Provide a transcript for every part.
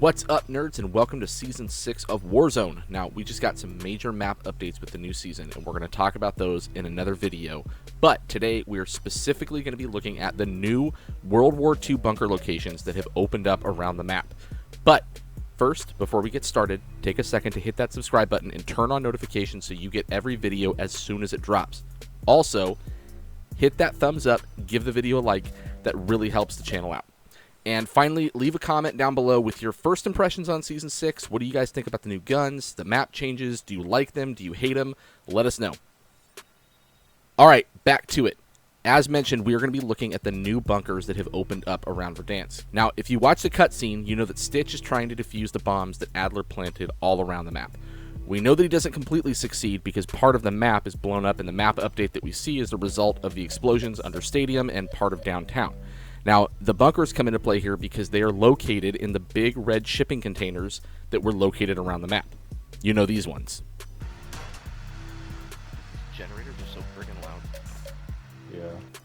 What's up, nerds, and welcome to Season 6 of Warzone. Now, we just got some major map updates with the new season, and we're going to talk about those in another video. But today, we're specifically going to be looking at the new World War II bunker locations that have opened up around the map. But first, before we get started, take a second to hit that subscribe button and turn on notifications so you get every video as soon as it drops. Also, hit that thumbs up, give the video a like. That really helps the channel out. And finally, leave a comment down below with your first impressions on Season 6. What do you guys think about the new guns, the map changes? Do you like them? Do you hate them? Let us know. Alright, back to it. As mentioned, we are going to be looking at the new bunkers that have opened up around Verdansk. Now, if you watch the cutscene, you know that Stitch is trying to defuse the bombs that Adler planted all around the map. We know that he doesn't completely succeed because part of the map is blown up, and the map update that we see is the result of the explosions under Stadium and part of downtown. Now, the bunkers come into play here because they are located in the big red shipping containers that were located around the map. You know these ones. Generators are so friggin' loud. Yeah.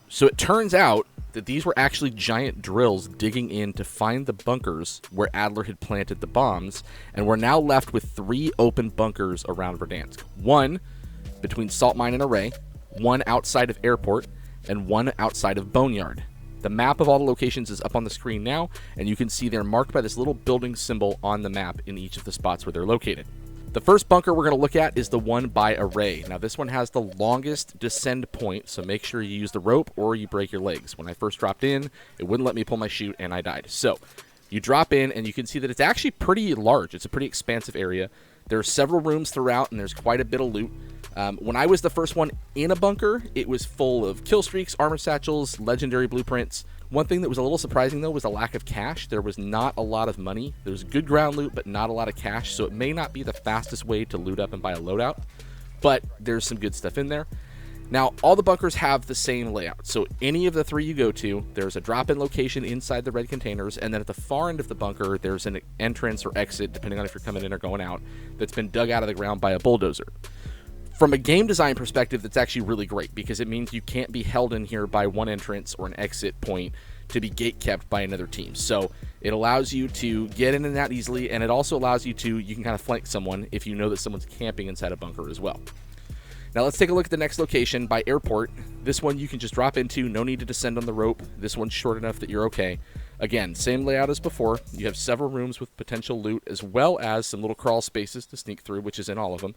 So it turns out that these were actually giant drills digging in to find the bunkers where Adler had planted the bombs, and we're now left with 3 open bunkers around Verdansk. One between Salt Mine and Array, one outside of Airport, and one outside of Boneyard. The map of all the locations is up on the screen now, and you can see they're marked by this little building symbol on the map in each of the spots where they're located. The first bunker we're going to look at is the one by Array. Now, this one has the longest descend point, so make sure you use the rope or you break your legs. When I first dropped in, it wouldn't let me pull my chute, and I died. So, you drop in, and you can see that it's actually pretty large. It's a pretty expansive area. There are several rooms throughout, and there's quite a bit of loot. When I was the first one in a bunker, it was full of kill streaks, armor satchels, legendary blueprints. One thing that was a little surprising, though, was the lack of cash. There was not a lot of money. There was good ground loot, but not a lot of cash, so it may not be the fastest way to loot up and buy a loadout, but there's some good stuff in there. Now, all the bunkers have the same layout, so any of the 3 you go to, there's a drop-in location inside the red containers, and then at the far end of the bunker, there's an entrance or exit, depending on if you're coming in or going out, that's been dug out of the ground by a bulldozer. From a game design perspective, that's actually really great because it means you can't be held in here by one entrance or an exit point to be gate-kept by another team. So it allows you to get in and out easily, and it also allows you can kind of flank someone if you know that someone's camping inside a bunker as well. Now let's take a look at the next location by Airport. This one you can just drop into, no need to descend on the rope. This one's short enough that you're okay. Again, same layout as before. You have several rooms with potential loot as well as some little crawl spaces to sneak through, which is in all of them.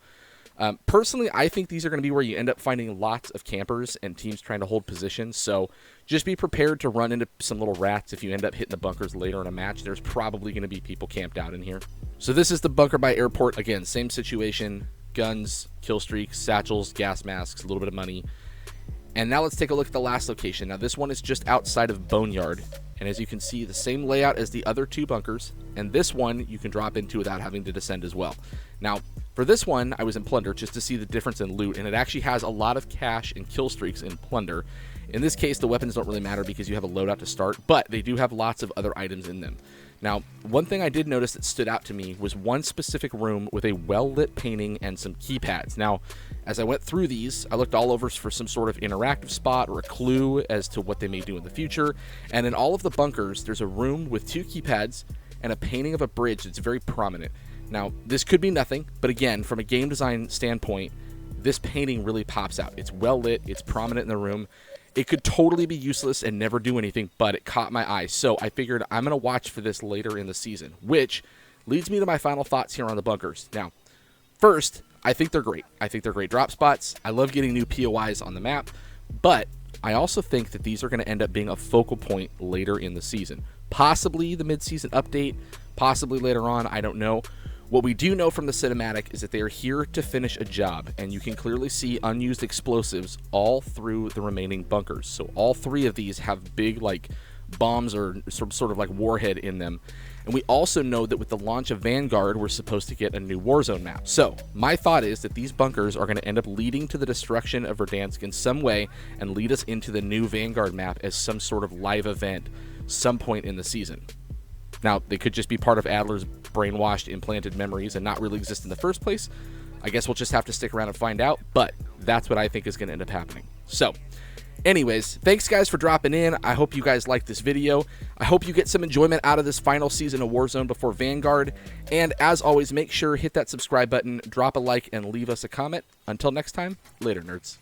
Personally, I think these are going to be where you end up finding lots of campers and teams trying to hold position, so just be prepared to run into some little rats if you end up hitting the bunkers later in a match. There's probably going to be people camped out in here. So this is the bunker by Airport. Again, same situation, guns, kill streaks, satchels, gas masks, a little bit of money. And now let's take a look at the last location. Now this one is just outside of Boneyard, and as you can see, the same layout as the other 2 bunkers, and this one you can drop into without having to descend as well. Now, for this one, I was in Plunder just to see the difference in loot, and it actually has a lot of cash and kill streaks in Plunder. In this case, the weapons don't really matter because you have a loadout to start, but they do have lots of other items in them. Now, one thing I did notice that stood out to me was one specific room with a well-lit painting and some keypads. Now, as I went through these, I looked all over for some sort of interactive spot or a clue as to what they may do in the future, and in all of the bunkers, there's a room with 2 keypads and a painting of a bridge that's very prominent. Now, this could be nothing, but again, from a game design standpoint, this painting really pops out. It's well lit, it's prominent in the room. It could totally be useless and never do anything, but it caught my eye. So I figured I'm going to watch for this later in the season, which leads me to my final thoughts here on the bunkers. Now, first, I think they're great. I think they're great drop spots. I love getting new POIs on the map, but I also think that these are going to end up being a focal point later in the season. Possibly the mid-season update, possibly later on, I don't know. What we do know from the cinematic is that they are here to finish a job, and you can clearly see unused explosives all through the remaining bunkers. So all 3 of these have big, like, bombs or some sort of like warhead in them. And we also know that with the launch of Vanguard, we're supposed to get a new Warzone map. So my thought is that these bunkers are going to end up leading to the destruction of Verdansk in some way and lead us into the new Vanguard map as some sort of live event some point in the season. Now, they could just be part of Adler's brainwashed, implanted memories and not really exist in the first place. I guess we'll just have to stick around and find out, but that's what I think is going to end up happening. So, Anyways, thanks guys for dropping in. I hope you guys like this video. I hope you get some enjoyment out of this final season of Warzone before Vanguard. And as always, make sure hit that subscribe button, drop a like, and leave us a comment. Until next time, later nerds.